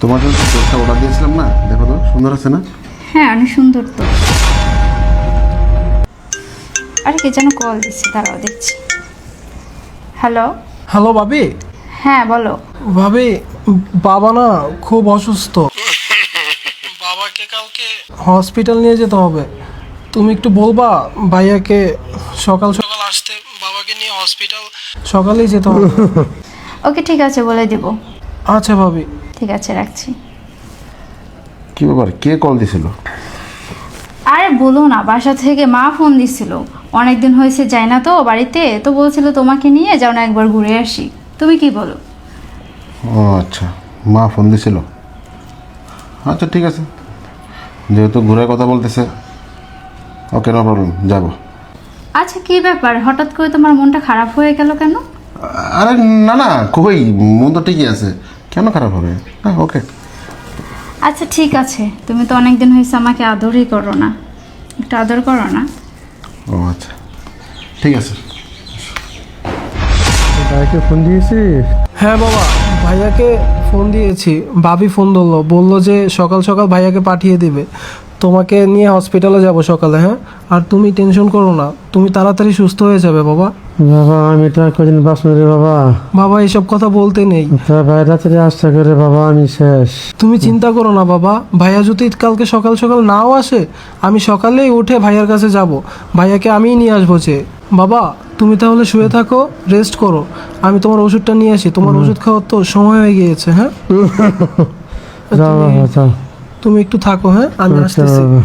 তোমার জন্য ড্রেসটা অর্ডার দিয়েছিলাম না, দেখো তো সুন্দর আছে না? হ্যাঁ, অনেক সুন্দর তো। আরে কে যেন কল দিচ্ছে, দাঁড়াও দেখছি। হ্যালো। হ্যালো ভাবি। হ্যাঁ বলো। ভাবি, বাবা না খুব অসুস্থ, বাবাকে কালকে হসপিটাল নিয়ে যেতে হবে। তুমি একটু বলবা ভাইয়াকে সকাল সকাল আসতে, বাবাকে নিয়ে হসপিটাল সকালেই যেতে হবে। ওকে ঠিক আছে, বলে দিব। আচ্ছা ভাবি। ঠিক আছে, রাখছি। কি ব্যাপার, কে কল দিছিল? আরে বলো না, বাসা থেকে মা ফোন দিছিল। অনেকদিন হয়েছে যাই না তো বাড়িতে, তো বলছিল তোমাকে নিয়ে যাও না একবার ঘুরে আসি। তুমি কি বলো? ও আচ্ছা, মা ফোন দিছিল। আচ্ছা ঠিক আছে, যেহেতু ঘুরে কথা বলতেছে, ওকে নো প্রবলেম, যাবো। আচ্ছা কি ব্যাপার, হঠাৎ করে তোমার মনটা খারাপ হয়ে গেল কেন? আরে না না, কই, মন তো ঠিকই আছে, কেন খারাপ হবে? হ্যাঁ ওকে। আচ্ছা ঠিক আছে, তুমি তো অনেকদিন হয়েছে আমাকে আদরই করো না, একটু আদর করো না। ও আচ্ছা ঠিক আছে। ভাইকে ফোন দিয়েছিস? হ্যাঁ বাবা, ভাইয়াকে ফোন দিয়েছি। ভাবি ফোন বললো যে সকাল সকাল ভাইয়াকে পাঠিয়ে দিবে। তোমাকে নিয়ে হসপিটালে যাব সকালে। হ্যাঁ, আর তুমি টেনশন করো না, তুমি তাড়াতাড়ি সুস্থ হয়ে যাবে বাবা। বাবা আমি তো আর কদিন বাঁচবো রে বাবা। বাবা এসব কথা বলতে নেই। তা ভাই রাত্রে আসতে করে বাবা আমি শেষ। তুমি চিন্তা করো না বাবা, ভাইয়া যদি কালকে সকাল সকাল নাও আসে, আমি সকালেই উঠে ভাইয়ার কাছে যাব, ভাইয়াকে আমিই নিয়ে আসবো। যে বাবা তুমি তাহলে শুয়ে থাকো, রেস্ট করো, আমি তোমার ওষুধটা নিয়ে আসি। তোমার ওষুধ খাওয়ার তো সময় হয়ে গিয়েছে। হ্যাঁ যাও বাবা যাও। তুমি একটু থাকো, হ্যাঁ আমি আচ্ছা আসতেছি। বাবা।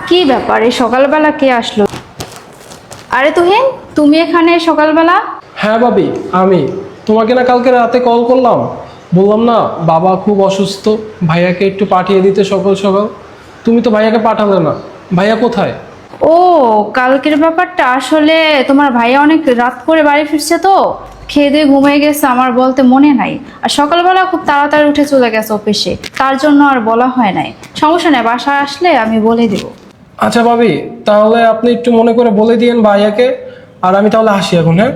কি ব্যাপার, এই সকালবেলা কে আসলো? আরে তুহিন, তুমি এখানে সকালবেলা? হ্যাঁ ভাবি, আমি তোমাকে না কালকে রাতে কল করলাম, বললাম না বাবা খুব অসুস্থ, ভাইয়াকে একটু পাঠিয়ে দিতে সকাল সকাল। তুমি তো ভাইয়াকে পাঠালে না, ভাইয়া কোথায়? ও, কালকের ব্যাপারটা আসলে তোমার ভাইয়া অনেক রাত করে বাড়ি ফিরছে তো, খেয়ে দিয়ে ঘুমিয়ে গেছে, আমার বলতে মনে নাই। আর সকালবেলা খুব তাড়াতাড়ি উঠে চলে গেছে অফিসে, তার জন্য আর বলা হয় নাই। সমস্যা নেই, বাসায় আসলে আমি বলে দিব। আচ্ছা ভাবি, তাহলে আপনি একটু মনে করে বলে দিয়েন ভাইয়াকে, আর আমি তাহলে আসি এখন। হ্যাঁ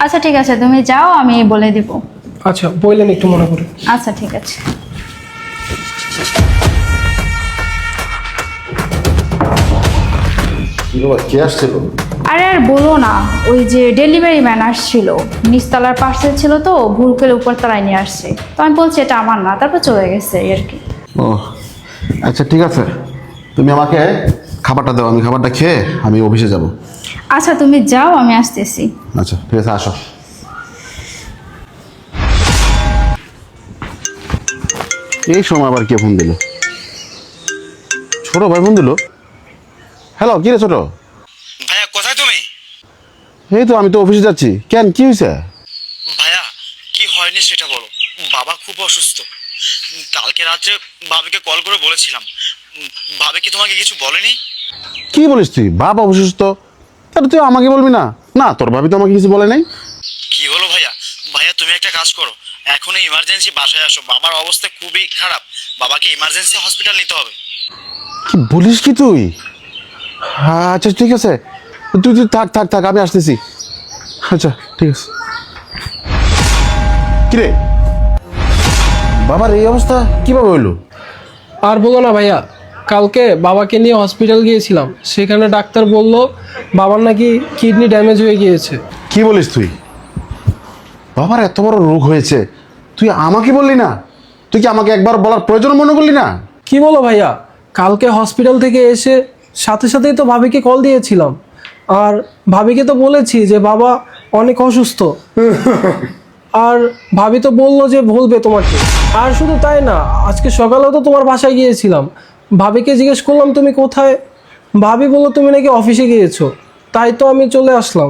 আচ্ছা ঠিক আছে, তুমি যাও, আমি বলে দিব। আচ্ছা বললেন একটু মনে করে। আচ্ছা ঠিক আছে। কি ব্যাপার, কে আসছিল? আরে আর বলো না, ওই যে ডেলিভারি ম্যান আসছিল, নিচতলার পার্সেল ছিল তো ভুল করে উপর তলায় নিয়ে আসছে, তো আমি বলছি এটা আমার না, তারপর চলে গেছে এই আর কি। ও আচ্ছা ঠিক আছে, তুমি আমাকে খাবারটা দাও, আমি খাবারটা খেয়ে আমি অফিসে যাব। আচ্ছা তুমি যাও, আমি আসতেছি। আচ্ছা ঠিক আছে, আসো। এই সময় আবার কে ফোন দিল? ছোট ভাই ফোন দিল। হ্যালো, কি রে ছোট? ভাইয়া কোথায় তুমি? এই তো, আমি তো অফিসে যাচ্ছি। কেন, কি হয়েছে? ভাইয়া কি হয়নি সেটা বলো। বাবা খুব অসুস্থ। কালকে রাত্রে বাবাকে কল করে বলেছিলাম। ভাবে কি তোমাকে কিছু বলেনি? কি বলিস তুই? বাবা অসুস্থ? তাহলে তুই আমাকে বলবি না? না, তোর ভাবি তো আমাকে কিছু বলে নাই। কি হলো ভাইয়া? ভাইয়া তুমি একটা কাজ করো, এখনই ইমার্জেন্সি বাসায় আসো, বাবার অবস্থা খুবই খারাপ, বাবাকে ইমার্জেন্সি হসপিটাল নিতে হবে। কি বলিস কি তুই? আচ্ছা ঠিক আছে, তুই তুই থাক থাক থাক, আমি আসতেছি। আচ্ছা ঠিক আছে। কিরে, বাবার এই অবস্থা কিভাবে হইলো? আর বলো না ভাইয়া, কালকে বাবাকে নিয়ে হসপিটাল গিয়েছিলাম, সেখানে ডাক্তার বলল বাবার নাকি কিডনি ড্যামেজ হয়ে গিয়েছে। কি বলিস তুই? বাবার এত বড় রোগ হয়েছে, তুই আমাকে বললি না? তুই কি আমাকে একবার বলার প্রয়োজন মনে করলি না? কি বলো ভাইয়া, কালকে হসপিটাল থেকে এসে সাথে সাথেই তো ভাবিকে কল দিয়েছিলাম, আর ভাবিকে তো বলেছি যে বাবা অনেক অসুস্থ, আর ভাবি তো বললো যে বলবে তোমাকে। আর শুধু তাই না, আজকে সকালেও তো তোমার বাসায় গিয়েছিলাম, ভাবিকে জিজ্ঞেস করলাম তুমি কোথায়, ভাবি বললো তুমি নাকি অফিসে গিয়েছো, তাই তো আমি চলে আসলাম।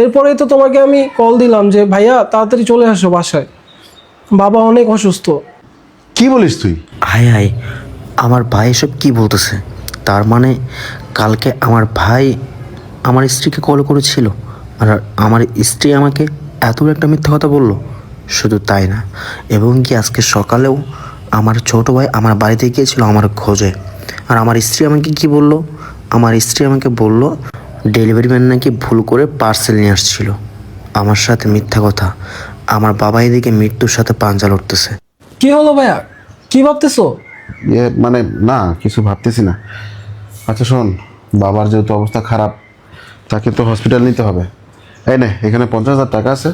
এরপরেই তো তোমাকে আমি কল দিলাম যে ভাইয়া তাড়াতাড়ি চলে আসো বাসায়, বাবা অনেক অসুস্থ। কি বলিস তুই? হায় হায়, আমার ভাই এসব কি বলতেছে? তার মানে কালকে আমার ভাই আমার স্ত্রীকে কল করেছিল, আর আমার স্ত্রী আমাকে এত বড় একটা মিথ্যা কথা বললো। শুধু তাই না, এবং কি আজকে সকালেও আমার ছোট ভাই আমার বাড়িতে গিয়েছিল আমার খোঁজে, আর আমার স্ত্রী আমাকে কি বলল? আমার স্ত্রী আমাকে বলল ডেলিভারি ম্যান নাকি ভুল করে পার্সেল নিয়ে আসছিল। আমার সাথে মিথ্যা কথা। আমার বাবা এদিকে মৃত্যুর সাথে পাঞ্জা লড়তেছে। কি হলো ভাইয়া, কি ভাবতেছো? মানে না, কিছু ভাবতেছি না। আচ্ছা শোন, বাবার যেহেতু অবস্থা খারাপ, তাকে তো হসপিটাল নিতে হবে। এই নে, এখানে 50,000 টাকা আছে,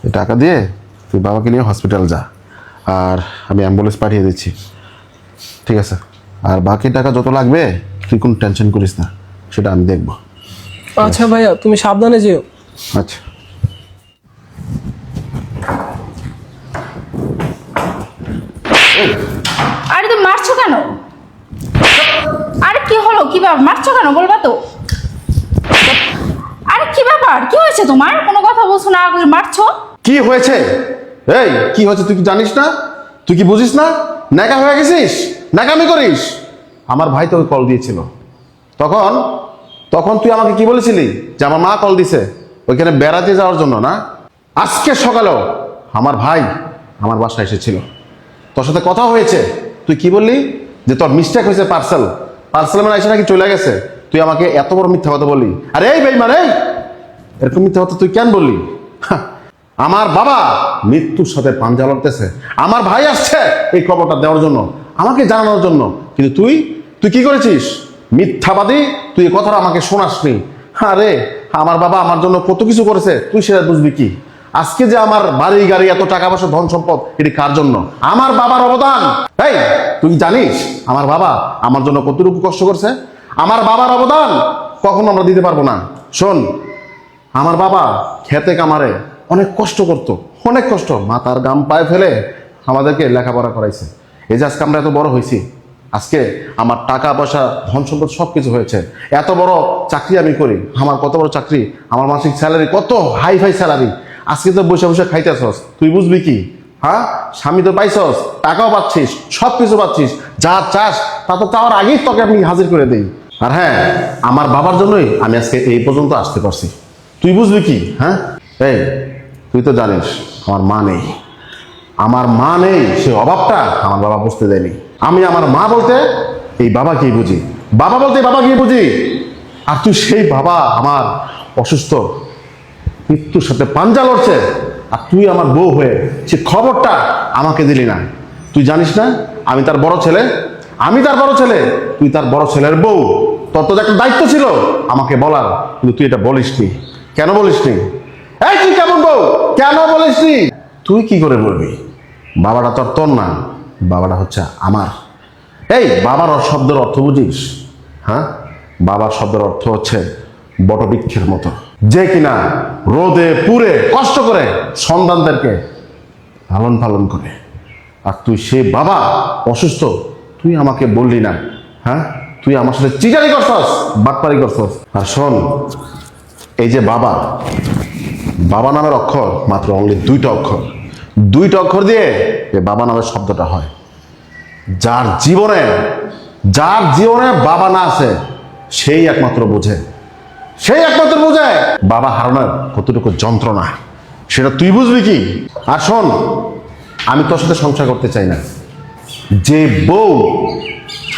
এই টাকা দিয়ে তুই বাবাকে নিয়ে হসপিটাল যা, আর আমি অ্যাম্বুলেন্স পাঠিয়ে দিচ্ছি, ঠিক আছে? আর বাকি টাকা যত লাগবে তুই কোনো টেনশন করিস না, সেটা আমি দেখবো। আচ্ছা ভাইয়া, তুমি সাবধানে যেও। আচ্ছা। আরে তুমি মারছো কেন? আরে কি হলো, কি ব্যাপার, মারছো কেন বলবা তো? আরে কি ব্যাপার, কি হয়েছে তোমার? কোনো কথা বলছো না, মারছো? কি হয়েছে? এই কি হয়েছে তুই কি জানিস না? তুই কি বুঝিস না? নাকা হয়ে গেছিস, নাকামি করিস। আমার ভাই তোকে কল দিয়েছিল, তখন তখন তুই আমাকে কি বলেছিলি যে আমার মা কল দিছে ওইখানে বেড়াতে যাওয়ার জন্য, না? আজকে সকালেও আমার ভাই আমার বাসায় এসেছিল, তোর সাথে কথা হয়েছে। তুই কি বললি যে তোর মিস্টেক হয়েছে, পার্সেল মানে এসে নাকি চলে গেছে। তুই আমাকে এত বড় মিথ্যা কথা বললি। আরে এই বেঈমান, এই এরকম মিথ্যা কথা তুই কেন বললি? আমার বাবা মৃত্যুর সাথে পাঞ্জা লড়তেছে, আমার ভাই আসছে এই খবরটা দেওয়ার জন্য, আমাকে জানানোর জন্য, কিন্তু তুই কি করেছিস? মিথ্যাবাদী, তুই এই কথাটা আমাকে শোনাসনি। আরে আমার বাবা আমার জন্য কত কিছু করেছে, তুই সেটা বুঝবি কি? আজকে যে আমার বাড়ি গাড়ি এত টাকা পয়সা ধন সম্পদ, এটি কার জন্য? আমার বাবার অবদান। এই তুই জানিস আমার বাবা আমার জন্য কতটুকু কষ্ট করছে? আমার বাবার অবদান কখনো আমরা দিতে পারবো না। শোন, আমার বাবা খেতে কামারে অনেক কষ্ট করতো, অনেক কষ্ট, মাথার গাম পায়ে ফেলে আমাদেরকে লেখাপড়া করাইছে। এই যে আজকে আমরা এত বড় হয়েছি, আজকে আমার টাকা পয়সা ধন সম্পদ সব কিছু হয়েছে, এত বড় চাকরি আমি করি, আমার কত বড় চাকরি, আমার মাসিক স্যালারি কত হাই ফাই স্যালারি। আজকে তো বসে বসে খাইতেছস, তুই বুঝবি কি? হ্যাঁ, স্বামী তো পাইছস, টাকাও পাচ্ছিস, সব কিছু পাচ্ছিস, যা চাস তা তো চাওয়ার আগেই তোকে আমি হাজির করে দিই। আর হ্যাঁ, আমার বাবার জন্যই আমি আজকে এই পর্যন্ত আসতে পারছি, তুই বুঝবি কি? হ্যাঁ, এই তুই তো জানিস আমার মা নেই, আমার মা নেই, সে অভাবটা আমার বাবা বুঝতে দেয়নি। আমি আমার মা বলতে এই বাবাকেই বুঝি, বাবা বলতে এই বাবাকেই বুঝি। আর তুই সেই বাবা আমার অসুস্থ, মৃত্যুর সাথে পাঞ্জা লড়ছে, আর তুই আমার বউ হয়ে সে খবরটা আমাকে দিলি না। তুই জানিস না আমি তার বড় ছেলে, আমি তার বড় ছেলে, তুই তার বড় ছেলের বউ, তোর তো একটা দায়িত্ব ছিল আমাকে বলার, কিন্তু তুই এটা বলিসনি। কেন বলিসনি? এই তুই কেমন বউ, কেন বলিসনি? তুই কি করে বলবি? বাবাটা তোর না, বাবাটা হচ্ছে আমার। এই বাবার শব্দের অর্থ বুঝিস? হ্যাঁ, বাবার শব্দের অর্থ হচ্ছে বটবৃক্ষের মতো, যে কিনা রোদে পুড়ে কষ্ট করে সন্তানদেরকে লালন পালন করে। আর তুই সে বাবা অসুস্থ, তুই আমাকে বললি না। হ্যাঁ, তুই আমার সাথে চিটারি করছস, বাটপারি করছস। আর শোন, এই যে বাবা, বাবা নামের অক্ষর মাত্র অনলি 2টা অক্ষর, 2টা অক্ষর দিয়ে এই বাবা নামের শব্দটা হয়। যার জীবনে বাবা না আছে, সেই একমাত্র বোঝে, বাবা হারানোর কতটুকু যন্ত্রণা, সেটা তুই বুঝবি কি? আর শোন, আমি তোর সাথে সংসার করতে চাই না। যে বউ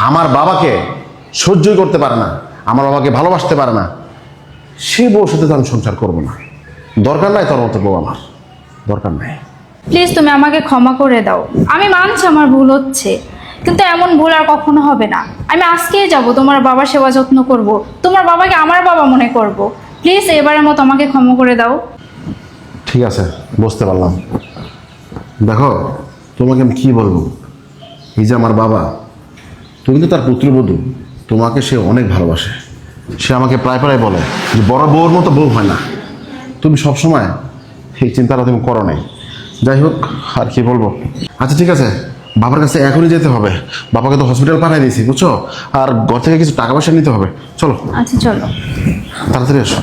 আমার বাবাকে সহ্যই করতে পারে না, আমার বাবাকে ভালোবাসতে পারে না, সেই বউর সাথে তো আমি সংসার করবো না। দরকার নাই তোর মতো বউ, আমার দরকার নাই। প্লিজ তুমি আমাকে ক্ষমা করে দাও। আমি মানছি আমার ভুল হচ্ছে, কিন্তু এমন ভুল আর কখনো হবে না। আমি আজকেই যাব, তোমার বাবার সেবা যত্ন করব, তোমার বাবাকে আমার বাবা মনে করব। প্লিজ এবারের মতো আমাকে ক্ষমা করে দাও। ঠিক আছে, বুঝতে পারলাম। দেখো, তোমাকে আমি কি বলবো, এই যে আমার বাবা, তুমি তো তার পুত্রবধূ, তোমাকে সে অনেক ভালোবাসে। সে আমাকে প্রায় বলে যে বড় বউর মতো বউ হয় না। তুমি সবসময় এই চিন্তাটা তুমি করো নাই। যাই হোক, আর কি বলবো। আচ্ছা ঠিক আছে, বাবার কাছে এখনই যেতে হবে, বাবাকে তো হসপিটাল পাঠিয়ে দিয়েছি, বুঝছো? আর ঘর থেকে কিছু টাকা পয়সা নিতে হবে। চলো। আচ্ছা চলো। তাড়াতাড়ি এসো।